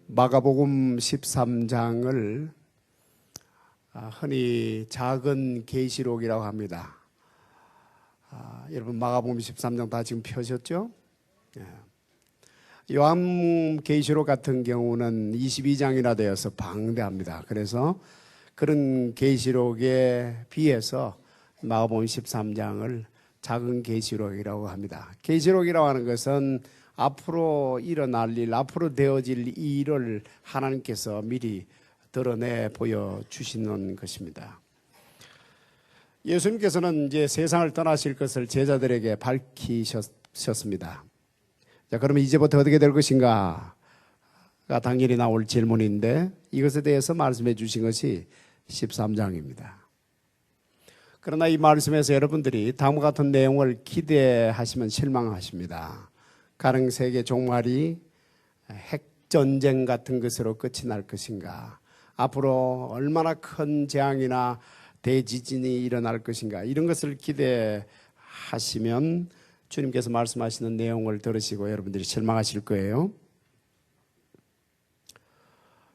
마가복음 13장을 흔히 작은 계시록이라고 합니다. 여러분 마가복음 13장 다 지금 펴셨죠? 요한계시록 같은 경우는 22장이나 되어서 방대합니다. 그래서 그런 계시록에 비해서 마가복음 13장을 작은 계시록이라고 합니다. 계시록이라고 하는 것은 앞으로 일어날 일, 앞으로 되어질 일을 하나님께서 미리 드러내 보여주시는 것입니다. 예수님께서는 이제 세상을 떠나실 것을 제자들에게 밝히셨습니다. 자, 그러면 이제부터 어떻게 될 것인가가 당연히 나올 질문인데 이것에 대해서 말씀해 주신 것이 13장입니다. 그러나 이 말씀에서 여러분들이 다음과 같은 내용을 기대하시면 실망하십니다. 가령 세계 종말이 핵전쟁 같은 것으로 끝이 날 것인가, 앞으로 얼마나 큰 재앙이나 대지진이 일어날 것인가, 이런 것을 기대하시면 주님께서 말씀하시는 내용을 들으시고 여러분들이 실망하실 거예요.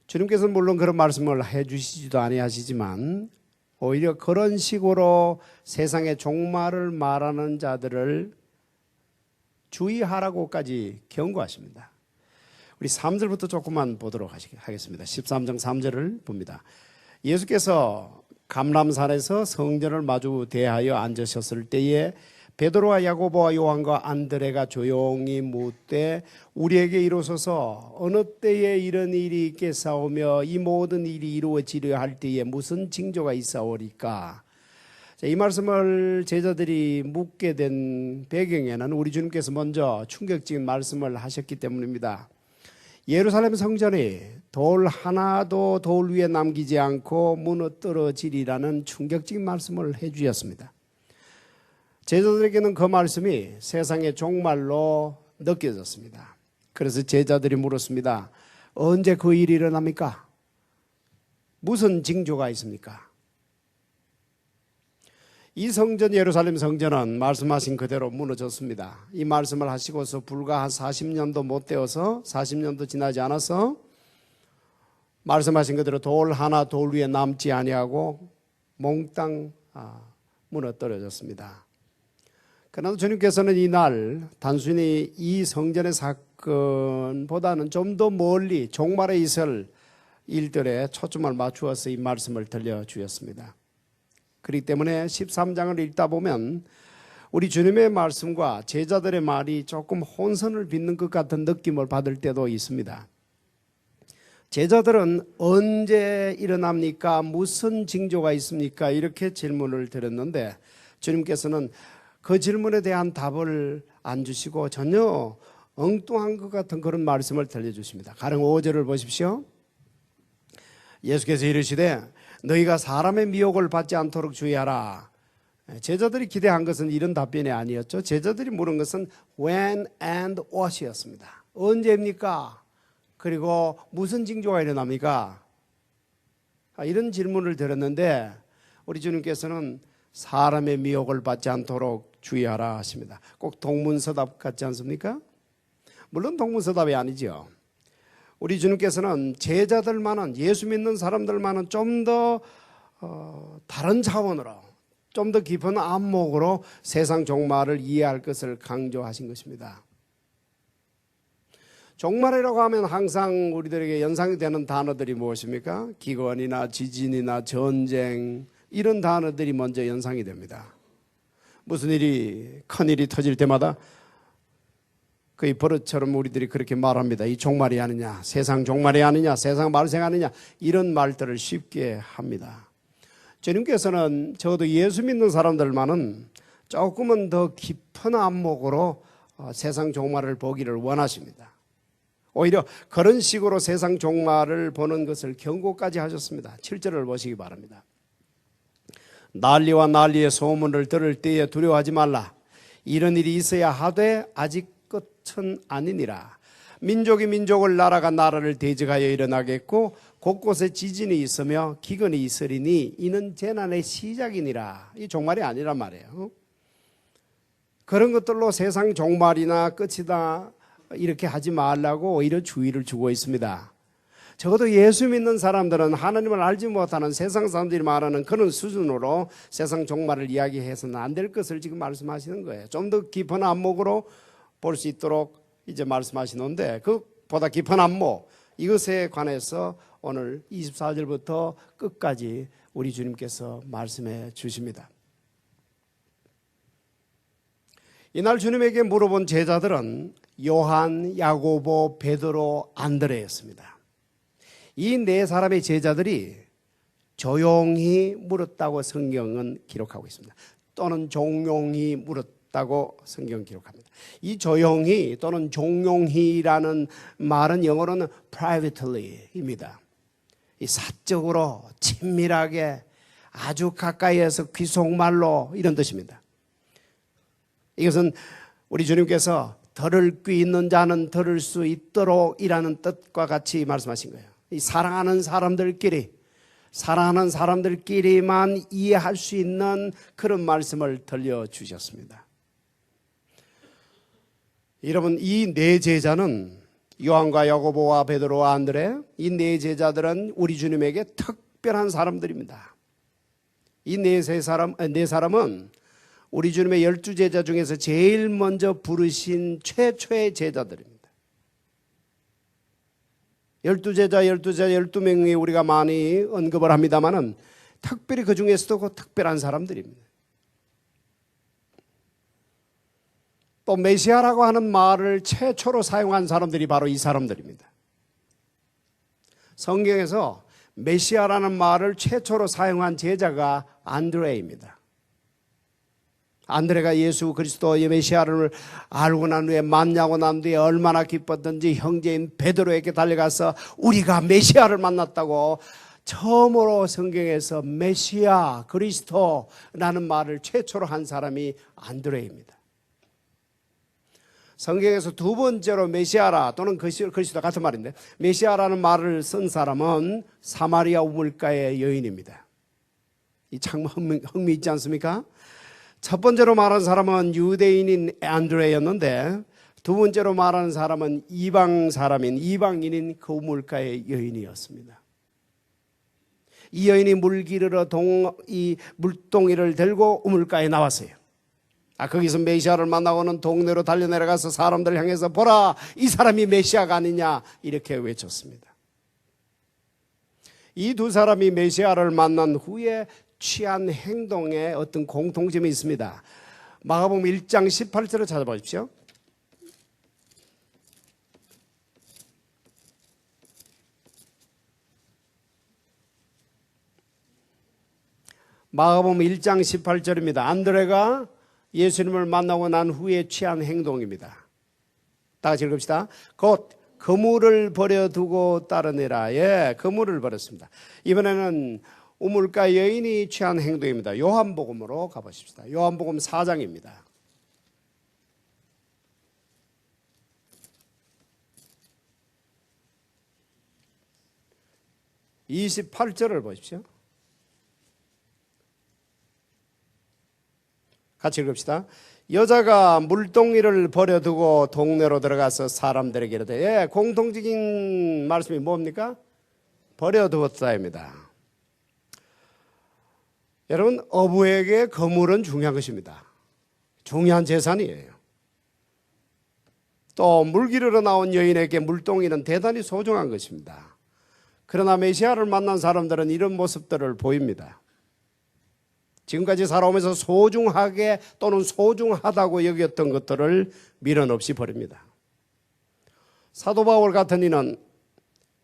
주님께서는 물론 그런 말씀을 해주시지도 아니하시지만 오히려 그런 식으로 세상의 종말을 말하는 자들을 주의하라고까지 경고하십니다. 우리 3절부터 조금만 보도록 하겠습니다. 13장 3절을 봅니다. 예수께서 감람산에서 성전을 마주 대하여 앉으셨을 때에 베드로와 야고보와 요한과 안드레가 조용히 묻되 우리에게 이루소서 어느 때에 이런 일이 있겠사오며 이 모든 일이 이루어지려 할 때에 무슨 징조가 있사오리까? 이 말씀을 제자들이 묻게 된 배경에는 우리 주님께서 먼저 충격적인 말씀을 하셨기 때문입니다. 예루살렘 성전이 돌 하나도 돌 위에 남기지 않고 무너뜨려지리라는 충격적인 말씀을 해주셨습니다. 제자들에게는 그 말씀이 세상의 종말로 느껴졌습니다. 그래서 제자들이 물었습니다. 언제 그 일이 일어납니까? 무슨 징조가 있습니까? 이 성전, 예루살렘 성전은 말씀하신 그대로 무너졌습니다. 이 말씀을 하시고서 불과 한 40년도 못 되어서 40년도 지나지 않아서 말씀하신 그대로 돌 하나 돌 위에 남지 아니하고 몽땅 무너뜨려졌습니다. 그러나 주님께서는 이날 단순히 이 성전의 사건보다는 좀 더 멀리 종말에 있을 일들에 초점을 맞추어서 이 말씀을 들려주셨습니다. 그렇기 때문에 13장을 읽다 보면 우리 주님의 말씀과 제자들의 말이 조금 혼선을 빚는 것 같은 느낌을 받을 때도 있습니다. 제자들은 언제 일어납니까? 무슨 징조가 있습니까? 이렇게 질문을 드렸는데 주님께서는 그 질문에 대한 답을 안 주시고 전혀 엉뚱한 것 같은 그런 말씀을 들려주십니다. 가령 5절을 보십시오. 예수께서 이르시되 너희가 사람의 미혹을 받지 않도록 주의하라. 제자들이 기대한 것은 이런 답변이 아니었죠. 제자들이 물은 것은 when and what이었습니다. 언제입니까? 그리고 무슨 징조가 일어납니까? 이런 질문을 드렸는데 우리 주님께서는 사람의 미혹을 받지 않도록 주의하라 하십니다. 꼭 동문서답 같지 않습니까? 물론 동문서답이 아니죠. 우리 주님께서는 제자들만은, 예수 믿는 사람들만은 좀 더 다른 차원으로, 좀 더 깊은 안목으로 세상 종말을 이해할 것을 강조하신 것입니다. 종말이라고 하면 항상 우리들에게 연상이 되는 단어들이 무엇입니까? 기근이나 지진이나 전쟁, 이런 단어들이 먼저 연상이 됩니다. 무슨 일이, 큰 일이 터질 때마다 거의 버릇처럼 우리들이 그렇게 말합니다. 이 종말이 아니냐, 세상 종말이 아니냐, 세상 말생 아니냐, 이런 말들을 쉽게 합니다. 주님께서는 적어도 예수 믿는 사람들만은 조금은 더 깊은 안목으로 세상 종말을 보기를 원하십니다. 오히려 그런 식으로 세상 종말을 보는 것을 경고까지 하셨습니다. 7절을 보시기 바랍니다. 난리와 난리의 소문을 들을 때에 두려워하지 말라. 이런 일이 있어야 하되 아직 끝은 아니니라. 민족이 민족을, 나라가 나라를 대적하여 일어나겠고 곳곳에 지진이 있으며 기근이 있으리니 이는 재난의 시작이니라. 이 종말이 아니란 말이에요. 그런 것들로 세상 종말이나 끝이다 이렇게 하지 말라고 오히려 주의를 주고 있습니다. 적어도 예수 믿는 사람들은 하나님을 알지 못하는 세상 사람들이 말하는 그런 수준으로 세상 종말을 이야기해서는 안 될 것을 지금 말씀하시는 거예요. 좀 더 깊은 안목으로 볼 수 있도록 이제 말씀하시는데, 그보다 깊은 안목, 이것에 관해서 오늘 24절부터 끝까지 우리 주님께서 말씀해 주십니다. 이날 주님에게 물어본 제자들은 요한, 야고보, 베드로, 안드레였습니다. 이 네 사람의 제자들이 조용히 물었다고 성경은 기록하고 있습니다. 또는 종용히 물었다고 성경은 기록합니다. 이 조용히 또는 종용히라는 말은 영어로는 privately입니다. 이 사적으로 친밀하게 아주 가까이에서 귀속말로 이런 뜻입니다. 이것은 우리 주님께서 들을 귀 있는 자는 들을 수 있도록 이라는 뜻과 같이 말씀하신 거예요. 이 사랑하는 사람들끼리만 이해할 수 있는 그런 말씀을 들려주셨습니다. 여러분, 이 네 제자는 요한과 야고보와 베드로와 안드레, 이 네 제자들은 우리 주님에게 특별한 사람들입니다. 이 네 사람은 우리 주님의 12제자 중에서 제일 먼저 부르신 최초의 제자들입니다. 12명이 우리가 많이 언급을 합니다만은 특별히 그 중에서도 그 특별한 사람들입니다. 또 메시아라고 하는 말을 최초로 사용한 사람들이 바로 이 사람들입니다. 성경에서 메시아라는 말을 최초로 사용한 제자가 안드레입니다. 안드레가 예수 그리스도의 메시아를 알고 난 후에 만나고 난 뒤에 얼마나 기뻤던지 형제인 베드로에게 달려가서 우리가 메시아를 만났다고 처음으로 성경에서 메시아 그리스도라는 말을 최초로 한 사람이 안드레입니다. 성경에서 두 번째로 메시아라 또는 그리스도 같은 말인데 메시아라는 말을 쓴 사람은 사마리아 우물가의 여인입니다. 이 참 흥미있지 않습니까? 첫 번째로 말한 사람은 유대인인 안드레였는데 두 번째로 말하는 사람은 이방인인 그 우물가의 여인이었습니다. 이 여인이 물 기르러 이 물동이를 들고 우물가에 나왔어요. 거기서 메시아를 만나고는 동네로 달려내려가서 사람들을 향해서 보라, 이 사람이 메시아가 아니냐 이렇게 외쳤습니다. 이 두 사람이 메시아를 만난 후에 취한 행동에 어떤 공통점이 있습니다. 마가복음 1장 18절을 찾아보십시오. 마가복음 1장 18절입니다. 안드레가 예수님을 만나고 난 후에 취한 행동입니다. 다 같이 읽읍시다. 곧 그물을 버려두고 따르니라. 예, 그물을 버렸습니다. 이번에는 우물가 여인이 취한 행동입니다. 요한복음으로 가보십시다. 요한복음 4장입니다. 28절을 보십시오. 같이 읽읍시다. 여자가 물동이를 버려두고 동네로 들어가서 사람들에게 이르되, 예, 공통적인 말씀이 뭡니까? 버려두었다입니다. 여러분, 어부에게 그물은 중요한 것입니다. 중요한 재산이에요. 또 물 기르러 나온 여인에게 물동이는 대단히 소중한 것입니다. 그러나 메시아를 만난 사람들은 이런 모습들을 보입니다. 지금까지 살아오면서 소중하게 또는 소중하다고 여겼던 것들을 미련 없이 버립니다. 사도 바울 같은 이는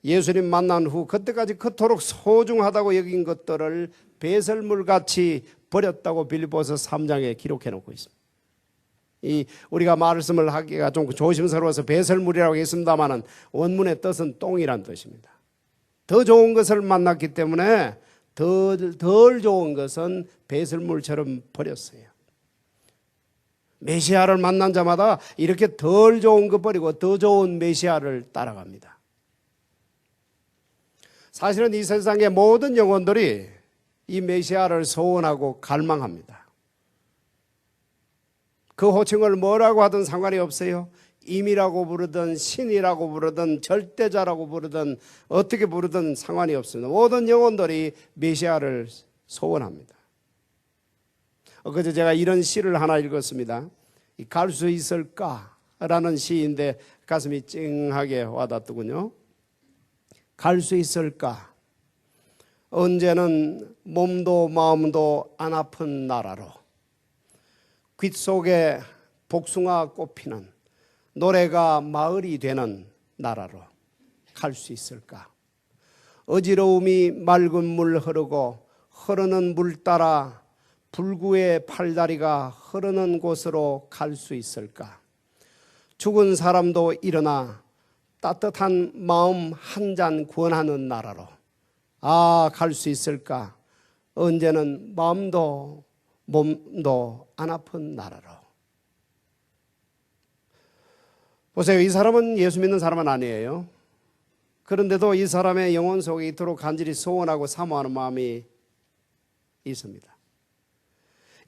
예수님 만난 후 그때까지 그토록 소중하다고 여긴 것들을 배설물같이 버렸다고 빌립보서 3장에 기록해 놓고 있습니다. 우리가 말씀을 하기가 좀 조심스러워서 배설물이라고 했습니다마는 원문의 뜻은 똥이란 뜻입니다. 더 좋은 것을 만났기 때문에 덜 좋은 것은 배설물처럼 버렸어요. 메시아를 만난 자마다 이렇게 덜 좋은 것 버리고 더 좋은 메시아를 따라갑니다. 사실은 이 세상의 모든 영혼들이 이 메시아를 소원하고 갈망합니다. 그 호칭을 뭐라고 하든 상관이 없어요. 임이라고 부르든 신이라고 부르든 절대자라고 부르든 어떻게 부르든 상관이 없습니다. 모든 영혼들이 메시아를 소원합니다. 그저 제가 이런 시를 하나 읽었습니다. 갈 수 있을까라는 시인데 가슴이 찡하게 와닿더군요. 갈 수 있을까? 언제는 몸도 마음도 안 아픈 나라로, 귓 속에 복숭아 꽃피는 노래가 마을이 되는 나라로 갈 수 있을까? 어지러움이 맑은 물 흐르고 흐르는 물 따라 불구의 팔다리가 흐르는 곳으로 갈 수 있을까? 죽은 사람도 일어나 따뜻한 마음 한 잔 구원하는 나라로 갈 수 있을까? 언제는 마음도 몸도 안 아픈 나라로. 보세요. 이 사람은 예수 믿는 사람은 아니에요. 그런데도 이 사람의 영혼 속에 이토록 간절히 소원하고 사모하는 마음이 있습니다.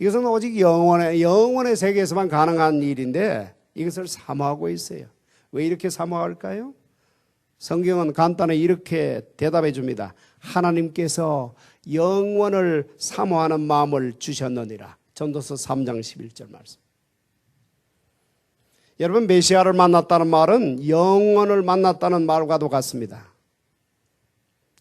이것은 오직 영혼의 세계에서만 가능한 일인데 이것을 사모하고 있어요. 왜 이렇게 사모할까요? 성경은 간단히 이렇게 대답해 줍니다. 하나님께서 영원을 사모하는 마음을 주셨느니라. 전도서 3장 11절 말씀. 여러분, 메시아를 만났다는 말은 영원을 만났다는 말과도 같습니다.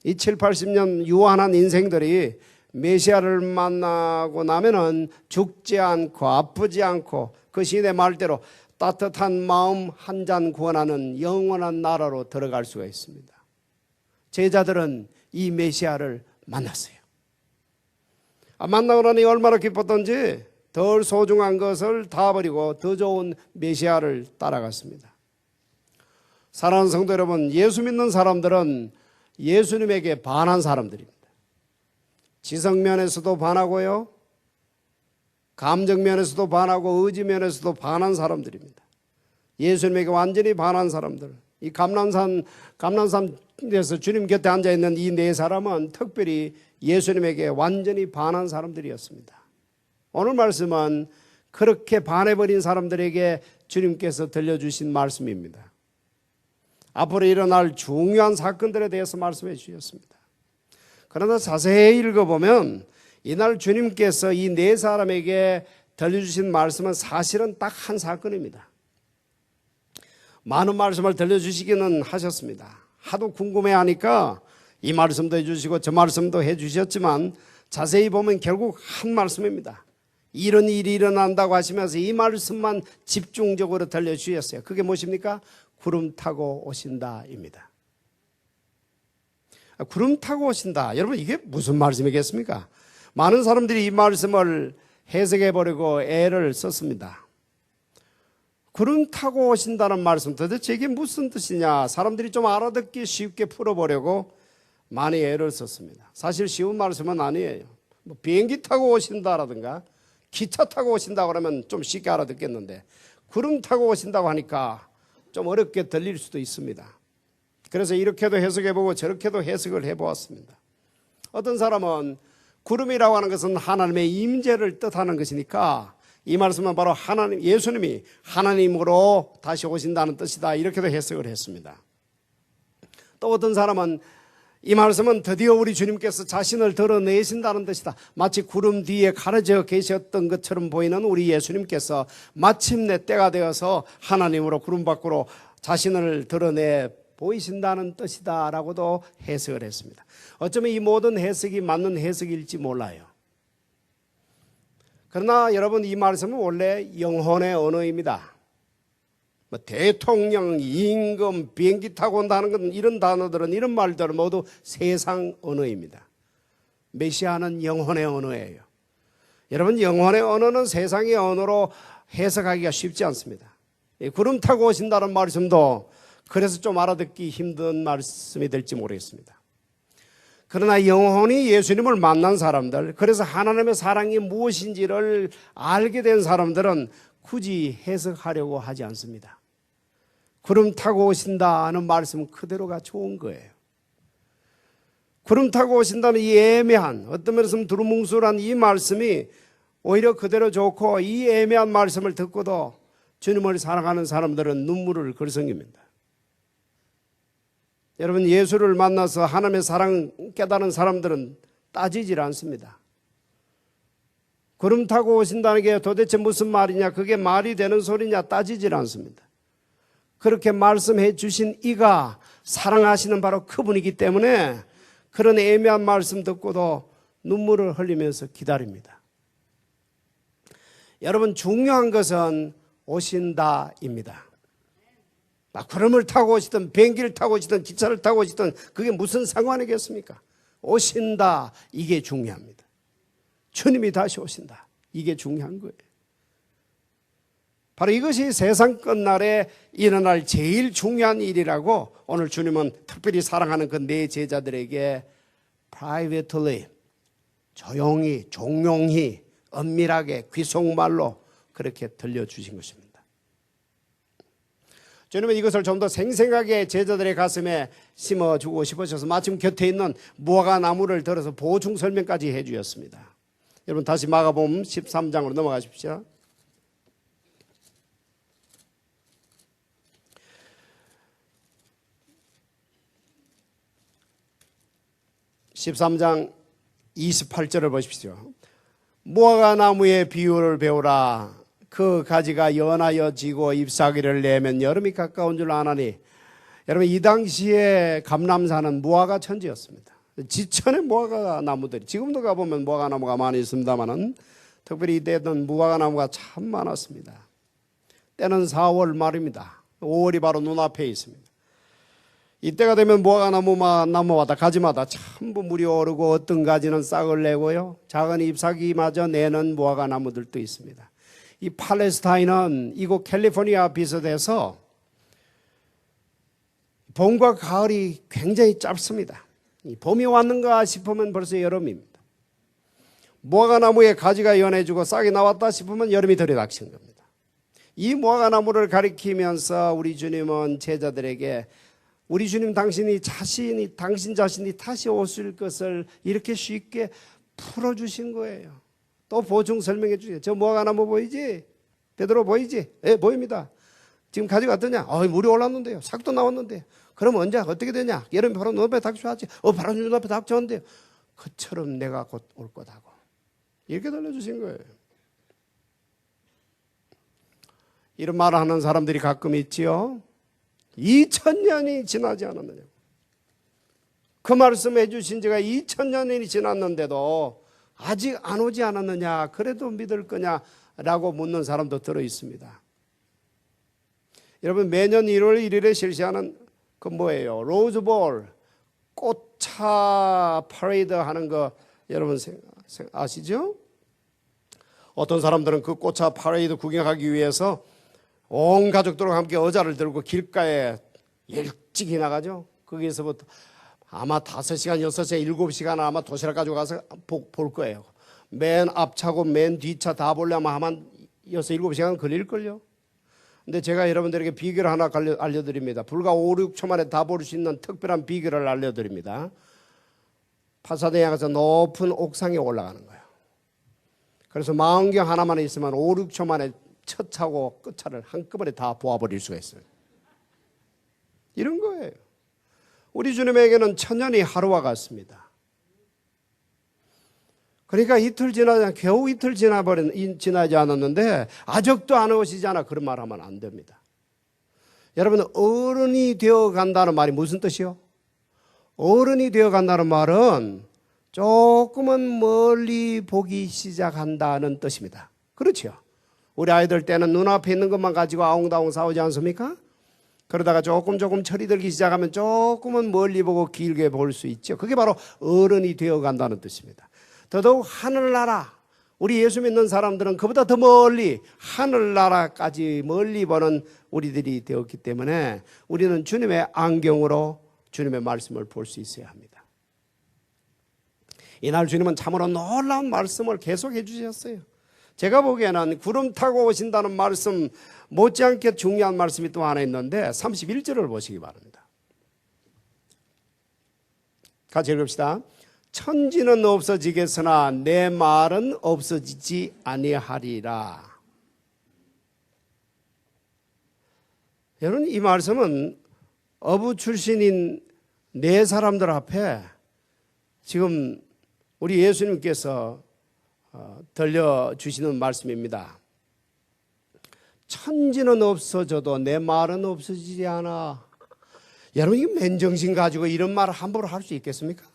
이 7, 80년 유한한 인생들이 메시아를 만나고 나면은 죽지 않고 아프지 않고 그 시인의 말대로 따뜻한 마음 한 잔 구원하는 영원한 나라로 들어갈 수가 있습니다. 제자들은 이 메시아를 만났어요. 만나고 나니 얼마나 기뻤던지 덜 소중한 것을 다 버리고 더 좋은 메시아를 따라갔습니다. 사랑하는 성도 여러분, 예수 믿는 사람들은 예수님에게 반한 사람들입니다. 지성면에서도 반하고요, 감정면에서도 반하고 의지면에서도 반한 사람들입니다. 예수님에게 완전히 반한 사람들. 이 감난산에서 주님 곁에 앉아있는 이 네 사람은 특별히 예수님에게 완전히 반한 사람들이었습니다. 오늘 말씀은 그렇게 반해버린 사람들에게 주님께서 들려주신 말씀입니다. 앞으로 일어날 중요한 사건들에 대해서 말씀해 주셨습니다. 그러나 자세히 읽어보면 이날 주님께서 이 네 사람에게 들려주신 말씀은 사실은 딱 한 사건입니다. 많은 말씀을 들려주시기는 하셨습니다. 하도 궁금해하니까 이 말씀도 해주시고 저 말씀도 해주셨지만 자세히 보면 결국 한 말씀입니다. 이런 일이 일어난다고 하시면서 이 말씀만 집중적으로 들려주셨어요. 그게 무엇입니까? 구름 타고 오신다입니다. 구름 타고 오신다. 여러분, 이게 무슨 말씀이겠습니까? 많은 사람들이 이 말씀을 해석해버리고 애를 썼습니다. 구름 타고 오신다는 말씀 도대체 이게 무슨 뜻이냐? 사람들이 좀 알아듣기 쉽게 풀어보려고 많이 애를 썼습니다. 사실 쉬운 말씀은 아니에요. 비행기 타고 오신다라든가 기차 타고 오신다고 그러면 좀 쉽게 알아듣겠는데 구름 타고 오신다고 하니까 좀 어렵게 들릴 수도 있습니다. 그래서 이렇게도 해석해보고 저렇게도 해석을 해보았습니다. 어떤 사람은 구름이라고 하는 것은 하나님의 임재를 뜻하는 것이니까 이 말씀은 바로 예수님이 하나님으로 다시 오신다는 뜻이다, 이렇게도 해석을 했습니다. 또 어떤 사람은 이 말씀은 드디어 우리 주님께서 자신을 드러내신다는 뜻이다. 마치 구름 뒤에 가려져 계셨던 것처럼 보이는 우리 예수님께서 마침내 때가 되어서 하나님으로 구름 밖으로 자신을 드러내 보이신다는 뜻이다 라고도 해석을 했습니다. 어쩌면 이 모든 해석이 맞는 해석일지 몰라요. 그러나 여러분, 이 말씀은 원래 영혼의 언어입니다. 대통령, 임금, 비행기 타고 온다는 건 이런 단어들은, 이런 말들은 모두 세상 언어입니다. 메시아는 영혼의 언어예요. 여러분, 영혼의 언어는 세상의 언어로 해석하기가 쉽지 않습니다. 구름 타고 오신다는 말씀도 그래서 좀 알아듣기 힘든 말씀이 될지 모르겠습니다. 그러나 영혼이 예수님을 만난 사람들, 그래서 하나님의 사랑이 무엇인지를 알게 된 사람들은 굳이 해석하려고 하지 않습니다. 구름 타고 오신다는 말씀 그대로가 좋은 거예요. 구름 타고 오신다는 이 애매한, 어떤 면에서는 두루뭉술한 이 말씀이 오히려 그대로 좋고, 이 애매한 말씀을 듣고도 주님을 사랑하는 사람들은 눈물을 글썽입니다. 여러분, 예수를 만나서 하나님의 사랑 깨달은 사람들은 따지질 않습니다. 구름 타고 오신다는 게 도대체 무슨 말이냐, 그게 말이 되는 소리냐 따지질 않습니다. 그렇게 말씀해 주신 이가 사랑하시는 바로 그분이기 때문에 그런 애매한 말씀 듣고도 눈물을 흘리면서 기다립니다. 여러분, 중요한 것은 오신다입니다. 구름을 타고 오시든 비행기를 타고 오시든 기차를 타고 오시든 그게 무슨 상관이겠습니까? 오신다, 이게 중요합니다. 주님이 다시 오신다, 이게 중요한 거예요. 바로 이것이 세상 끝날에 일어날 제일 중요한 일이라고 오늘 주님은 특별히 사랑하는 그 네 제자들에게 privately, 조용히, 종용히, 은밀하게, 귀속말로 그렇게 들려주신 것입니다. 주님은 이것을 좀 더 생생하게 제자들의 가슴에 심어주고 싶으셔서 마침 곁에 있는 무화과 나무를 들어서 보충 설명까지 해주셨습니다. 여러분, 다시 마가복음 13장으로 넘어가십시오. 13장 28절을 보십시오. 무화과 나무의 비유를 배우라. 그 가지가 연하여 지고 잎사귀를 내면 여름이 가까운 줄 아나니. 여러분, 이 당시에 감람산은 무화과 천지였습니다. 지천의 무화과 나무들이, 지금도 가보면 무화과 나무가 많이 있습니다만은 특별히 이때는 무화과 나무가 참 많았습니다. 때는 4월 말입니다. 5월이 바로 눈앞에 있습니다. 이때가 되면 무화과 나무마다 가지마다 전부 물이 오르고 어떤 가지는 싹을 내고요, 작은 잎사귀마저 내는 무화과 나무들도 있습니다. 이 팔레스타인은 이곳 캘리포니아 비슷해서 봄과 가을이 굉장히 짧습니다. 봄이 왔는가 싶으면 벌써 여름입니다. 무화과 나무에 가지가 연해지고 싹이 나왔다 싶으면 여름이 들이닥친 겁니다. 이 무화과 나무를 가리키면서 우리 주님은 제자들에게 우리 주님 당신 자신이 다시 오실 것을 이렇게 쉽게 풀어주신 거예요. 또 보충 설명해 주세요. 저 무화과 나무 보이지? 베드로 보이지? 예, 보입니다. 지금 가지가 어떠냐? 물이 올랐는데요. 싹도 나왔는데요. 그럼 언제 어떻게 되냐? 여름이 바로 눈앞에 닥쳐왔지. 바로 눈앞에 닥쳐왔는데요. 그처럼 내가 곧 올 거다고. 이렇게 들려주신 거예요. 이런 말을 하는 사람들이 가끔 있지요. 2000년이 지나지 않았느냐. 그 말씀해 주신 지가 2000년이 지났는데도 아직 안 오지 않았느냐, 그래도 믿을 거냐라고 묻는 사람도 들어 있습니다. 여러분, 매년 1월 1일에 실시하는 그 뭐예요? 로즈볼 꽃차 퍼레이드 하는 거 여러분 아시죠? 어떤 사람들은 그 꽃차 퍼레이드 구경하기 위해서 온 가족들과 함께 의자를 들고 길가에 일찍이 나가죠. 거기에서부터 아마 5시간, 6시간, 7시간 아마 도시락 가지고 가서 볼 거예요. 맨 앞차고 맨 뒤차 다 보려면 아마 6, 7시간 걸릴걸요. 근데 제가 여러분들에게 비결을 하나 알려드립니다. 불과 5, 6초 만에 다 볼 수 있는 특별한 비결을 알려드립니다. 파사데나에 가서 높은 옥상에 올라가는 거예요. 그래서 망원경 하나만 있으면 5, 6초 만에 첫 차고 끝 차를 한꺼번에 다 보아버릴 수가 있어요. 이런 거예요. 우리 주님에게는 천년이 하루와 같습니다. 그러니까 겨우 이틀 지나지 않았는데 아직도 안 오시잖아, 그런 말 하면 안 됩니다. 여러분, 어른이 되어 간다는 말이 무슨 뜻이요? 어른이 되어 간다는 말은 조금은 멀리 보기 시작한다는 뜻입니다. 그렇죠? 우리 아이들 때는 눈앞에 있는 것만 가지고 아웅다웅 싸우지 않습니까? 그러다가 조금 철이 들기 시작하면 조금은 멀리 보고 길게 볼 수 있죠. 그게 바로 어른이 되어 간다는 뜻입니다. 더더욱 하늘나라, 우리 예수 믿는 사람들은 그보다 더 멀리 하늘나라까지 멀리 보는 우리들이 되었기 때문에 우리는 주님의 안경으로 주님의 말씀을 볼 수 있어야 합니다. 이날 주님은 참으로 놀라운 말씀을 계속해 주셨어요. 제가 보기에는 구름 타고 오신다는 말씀 못지않게 중요한 말씀이 또 하나 있는데 31절을 보시기 바랍니다. 같이 읽읍시다. 천지는 없어지겠으나 내 말은 없어지지 아니하리라. 여러분, 이 말씀은 어부 출신인 네 사람들 앞에 지금 우리 예수님께서 들려주시는 말씀입니다. 천지는 없어져도 내 말은 없어지지 않아. 여러분, 이 맨정신 가지고 이런 말을 함부로 할 수 있겠습니까?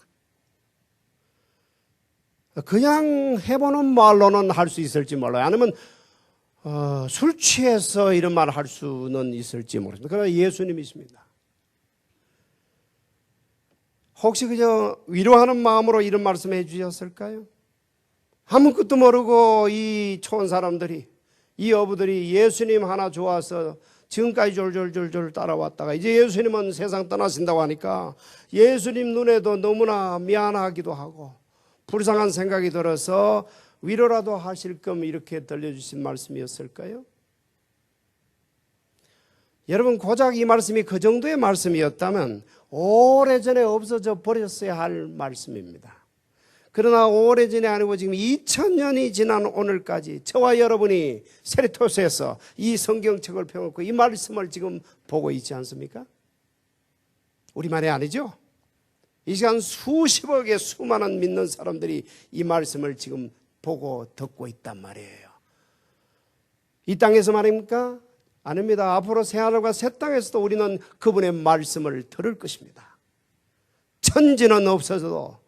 그냥 해보는 말로는 할 수 있을지 몰라요. 아니면 술 취해서 이런 말을 할 수는 있을지 모르겠습니다. 그러나 예수님이십니다. 혹시 그저 위로하는 마음으로 이런 말씀해 주셨을까요? 아무것도 모르고 이 초원 사람들이, 이 어부들이 예수님 하나 좋아서 지금까지 졸졸졸졸 따라왔다가 이제 예수님은 세상 떠나신다고 하니까 예수님 눈에도 너무나 미안하기도 하고 불쌍한 생각이 들어서 위로라도 하실 겸 이렇게 들려주신 말씀이었을까요? 여러분, 고작 이 말씀이 그 정도의 말씀이었다면 오래전에 없어져 버렸어야 할 말씀입니다. 그러나 오래전이 아니고 지금 2000년이 지난 오늘까지 저와 여러분이 세리토스에서 이 성경책을 펴놓고 이 말씀을 지금 보고 있지 않습니까? 우리만이 아니죠? 이 시간 수십억의 수많은 믿는 사람들이 이 말씀을 지금 보고 듣고 있단 말이에요. 이 땅에서 말입니까? 아닙니다. 앞으로 새하늘과 새 땅에서도 우리는 그분의 말씀을 들을 것입니다. 천지는 없어져도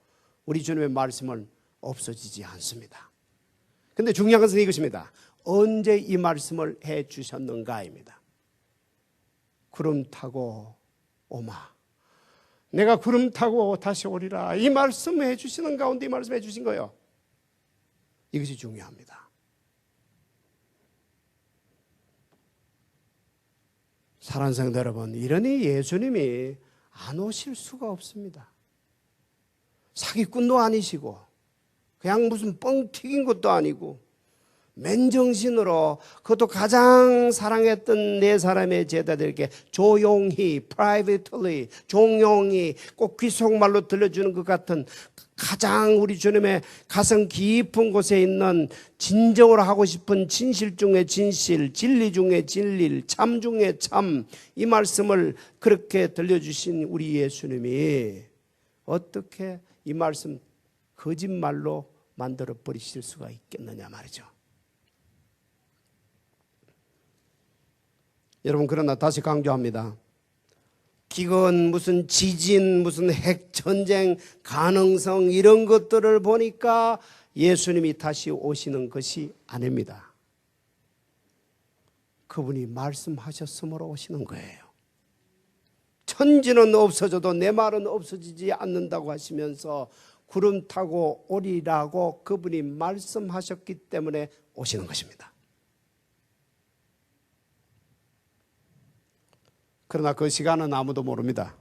우리 주님의 말씀은 없어지지 않습니다. 그런데 중요한 것은 이것입니다. 언제 이 말씀을 해 주셨는가입니다. 구름 타고 오마. 내가 구름 타고 다시 오리라. 이 말씀 해 주시는 가운데 이 말씀 해 주신 거예요. 이것이 중요합니다. 사랑하는 성도 여러분, 이러니 예수님이 안 오실 수가 없습니다. 사기꾼도 아니시고 그냥 무슨 뻥 튀긴 것도 아니고 맨정신으로 그것도 가장 사랑했던 네 사람의 제자들에게 조용히, privately, 종용히 꼭 귓속말로 들려주는 것 같은 가장 우리 주님의 가슴 깊은 곳에 있는 진정으로 하고 싶은 진실 중에 진실, 진리 중에 진리, 참 중에 참, 이 말씀을 그렇게 들려주신 우리 예수님이 어떻게 이 말씀 거짓말로 만들어 버리실 수가 있겠느냐 말이죠. 여러분, 그러나 다시 강조합니다. 기근, 무슨 지진, 무슨 핵 전쟁 가능성 이런 것들을 보니까 예수님이 다시 오시는 것이 아닙니다. 그분이 말씀하셨으므로 오시는 거예요. 천지는 없어져도 내 말은 없어지지 않는다고 하시면서 구름 타고 오리라고 그분이 말씀하셨기 때문에 오시는 것입니다. 그러나 그 시간은 아무도 모릅니다.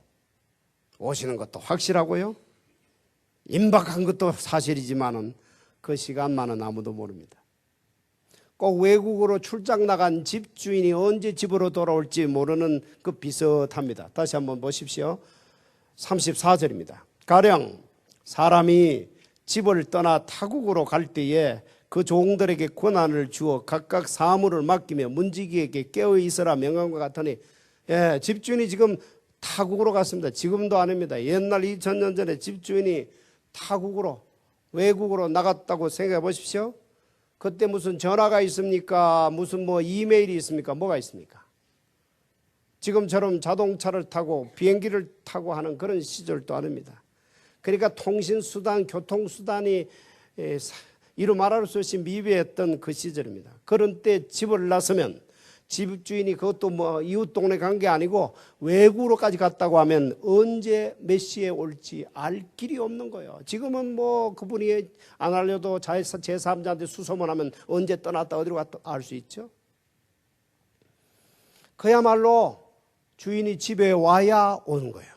오시는 것도 확실하고요. 임박한 것도 사실이지만은 그 시간만은 아무도 모릅니다. 꼭 외국으로 출장 나간 집주인이 언제 집으로 돌아올지 모르는 그 비슷합니다. 다시 한번 보십시오. 34절입니다. 가령 사람이 집을 떠나 타국으로 갈 때에 그 종들에게 권한을 주어 각각 사물을 맡기며 문지기에게 깨어 있으라 명함과 같으니, 집주인이 지금 타국으로 갔습니다. 지금도 아닙니다. 옛날 2000년 전에 집주인이 타국으로, 외국으로 나갔다고 생각해 보십시오. 그때 무슨 전화가 있습니까? 무슨 이메일이 있습니까? 뭐가 있습니까? 지금처럼 자동차를 타고 비행기를 타고 하는 그런 시절도 아닙니다. 그러니까 통신수단, 교통수단이 이루 말할 수 없이 미비했던 그 시절입니다. 그런 때 집을 나서면 집주인이 그것도 이웃 동네 간 게 아니고 외국으로까지 갔다고 하면 언제 몇 시에 올지 알 길이 없는 거예요. 지금은 그분이 안 알려도 제3자한테 수소문하면 언제 떠났다 어디로 갔다 알 수 있죠. 그야말로 주인이 집에 와야 오는 거예요.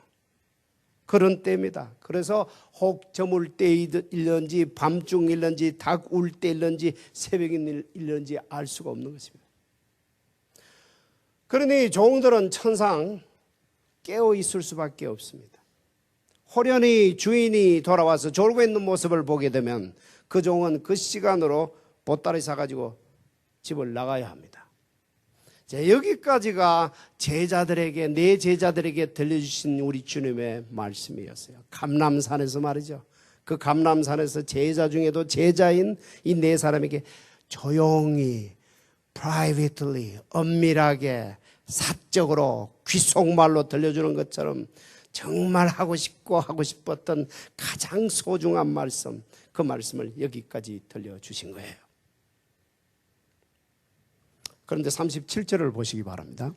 그런 때입니다. 그래서 혹 저물 때일런지 밤중일런지 닭 울 때일런지 새벽일런지 알 수가 없는 것입니다. 그러니 종들은 천상 깨어 있을 수밖에 없습니다. 호련히 주인이 돌아와서 졸고 있는 모습을 보게 되면 그 종은 그 시간으로 보따리 사가지고 집을 나가야 합니다. 자, 여기까지가 제자들에게, 내 제자들에게 들려주신 우리 주님의 말씀이었어요. 감람산에서 말이죠. 그 감람산에서 제자 중에도 제자인 이 네 사람에게 조용히, privately, 엄밀하게, 사적으로 귓속말로 들려주는 것처럼 정말 하고 싶고 하고 싶었던 가장 소중한 말씀, 그 말씀을 여기까지 들려주신 거예요. 그런데 37절을 보시기 바랍니다.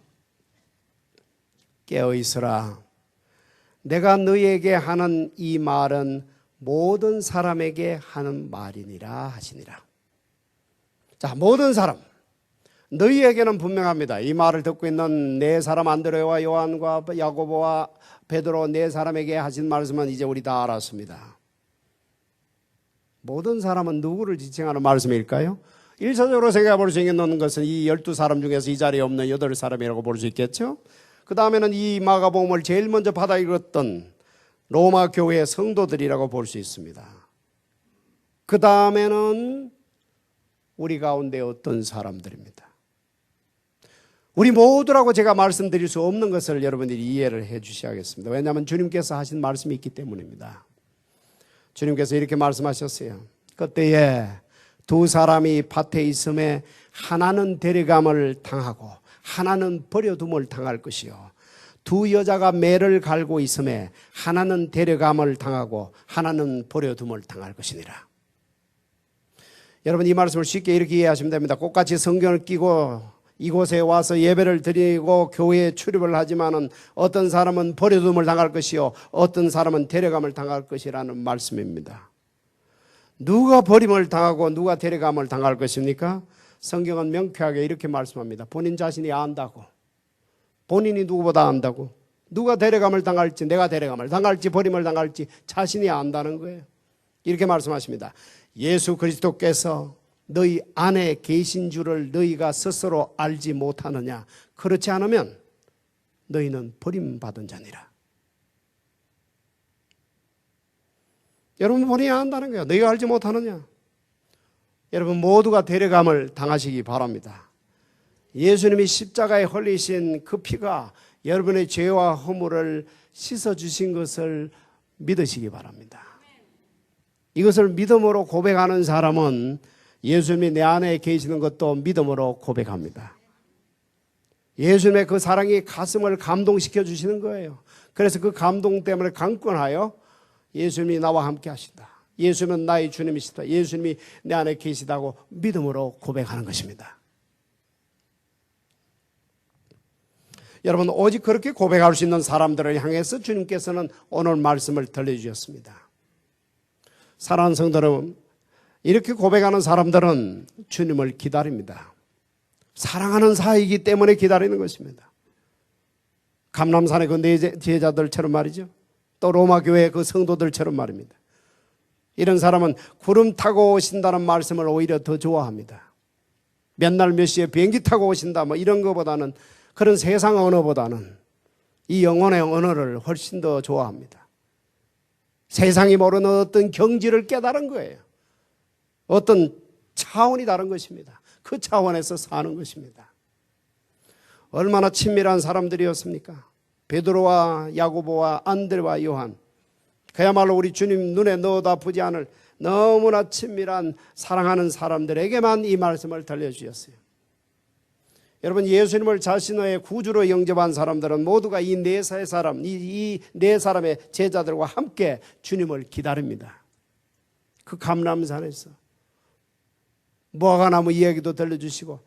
깨어있으라. 내가 너희에게 하는 이 말은 모든 사람에게 하는 말이니라 하시니라. 자, 모든 사람. 너희에게는 분명합니다. 이 말을 듣고 있는 네 사람, 안드레와 요한과 야고보와 베드로 네 사람에게 하신 말씀은 이제 우리 다 알았습니다. 모든 사람은 누구를 지칭하는 말씀일까요? 일차적으로 생각해 볼 수 있는 것은 이 12사람 중에서 이 자리에 없는 8사람이라고 볼 수 있겠죠. 그 다음에는 이 마가복음을 제일 먼저 받아 읽었던 로마 교회의 성도들이라고 볼 수 있습니다. 그 다음에는 우리 가운데 어떤 사람들입니다. 우리 모두라고 제가 말씀드릴 수 없는 것을 여러분들이 이해를 해 주셔야겠습니다. 왜냐하면 주님께서 하신 말씀이 있기 때문입니다. 주님께서 이렇게 말씀하셨어요. 그때에 두 사람이 밭에 있음에 하나는 데려감을 당하고 하나는 버려둠을 당할 것이요. 두 여자가 매를 갈고 있음에 하나는 데려감을 당하고 하나는 버려둠을 당할 것이니라. 여러분, 이 말씀을 쉽게 이렇게 이해하시면 됩니다. 똑같이 성경을 끼고 이곳에 와서 예배를 드리고 교회에 출입을 하지만은 어떤 사람은 버려둠을 당할 것이요, 어떤 사람은 데려감을 당할 것이라는 말씀입니다. 누가 버림을 당하고 누가 데려감을 당할 것입니까? 성경은 명쾌하게 이렇게 말씀합니다. 본인 자신이 안다고. 본인이 누구보다 안다고. 누가 데려감을 당할지, 내가 데려감을 당할지 버림을 당할지 자신이 안다는 거예요. 이렇게 말씀하십니다. 예수 그리스도께서 너희 안에 계신 줄을 너희가 스스로 알지 못하느냐? 그렇지 않으면 너희는 버림받은 자니라. 여러분 본인이 안다는 거예요. 너희가 알지 못하느냐? 여러분 모두가 데려감을 당하시기 바랍니다. 예수님이 십자가에 흘리신 그 피가 여러분의 죄와 허물을 씻어주신 것을 믿으시기 바랍니다. 이것을 믿음으로 고백하는 사람은 예수님이 내 안에 계시는 것도 믿음으로 고백합니다. 예수님의 그 사랑이 가슴을 감동시켜 주시는 거예요. 그래서 그 감동 때문에 강권하여 예수님이 나와 함께 하신다. 예수님은 나의 주님이시다. 예수님이 내 안에 계시다고 믿음으로 고백하는 것입니다. 여러분, 오직 그렇게 고백할 수 있는 사람들을 향해서 주님께서는 오늘 말씀을 들려주셨습니다. 사랑하는 성도 여러분, 이렇게 고백하는 사람들은 주님을 기다립니다. 사랑하는 사이이기 때문에 기다리는 것입니다. 감람산의 그 네 제자들처럼 말이죠. 또 로마 교회의 그 성도들처럼 말입니다. 이런 사람은 구름 타고 오신다는 말씀을 오히려 더 좋아합니다. 몇 날 몇 시에 비행기 타고 오신다 뭐 이런 것보다는, 그런 세상 언어보다는 이 영혼의 언어를 훨씬 더 좋아합니다. 세상이 모르는 어떤 경지를 깨달은 거예요. 어떤 차원이 다른 것입니다. 그 차원에서 사는 것입니다. 얼마나 친밀한 사람들이었습니까? 베드로와 야고보와 안드레와 요한, 그야말로 우리 주님 눈에 넣어다 보지 않을 너무나 친밀한 사랑하는 사람들에게만 이 말씀을 들려주셨어요. 여러분, 예수님을 자신의 구주로 영접한 사람들은 모두가 이 네 사람, 이 네 사람의 제자들과 함께 주님을 기다립니다. 그 감람산에서 무화과나무 이야기도 들려주시고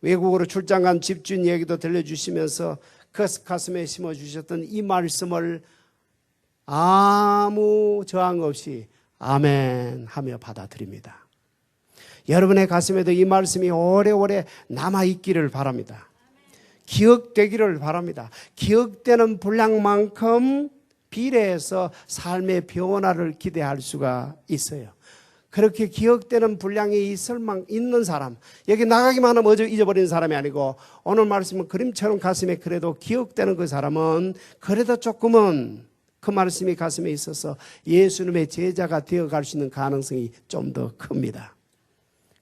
외국으로 출장 간 집주인 이야기도 들려주시면서 그 가슴에 심어주셨던 이 말씀을 아무 저항 없이 아멘 하며 받아들입니다. 여러분의 가슴에도 이 말씀이 오래오래 남아있기를 바랍니다. 기억되기를 바랍니다. 기억되는 분량만큼 비례해서 삶의 변화를 기대할 수가 있어요. 그렇게 기억되는 분량이 있는 사람, 여기 나가기만 하면 어제 잊어버리는 사람이 아니고 오늘 말씀은 그림처럼 가슴에 그래도 기억되는 그 사람은 그래도 조금은 그 말씀이 가슴에 있어서 예수님의 제자가 되어갈 수 있는 가능성이 좀 더 큽니다.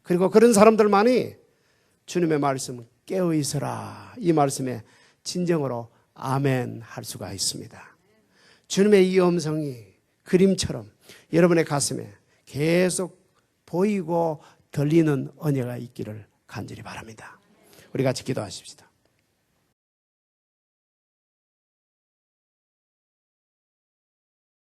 그리고 그런 사람들만이 주님의 말씀을 깨어 있어라. 이 말씀에 진정으로 아멘 할 수가 있습니다. 주님의 이 음성이 그림처럼 여러분의 가슴에 계속 보이고 들리는 은혜가 있기를 간절히 바랍니다. 우리 같이 기도하십시다.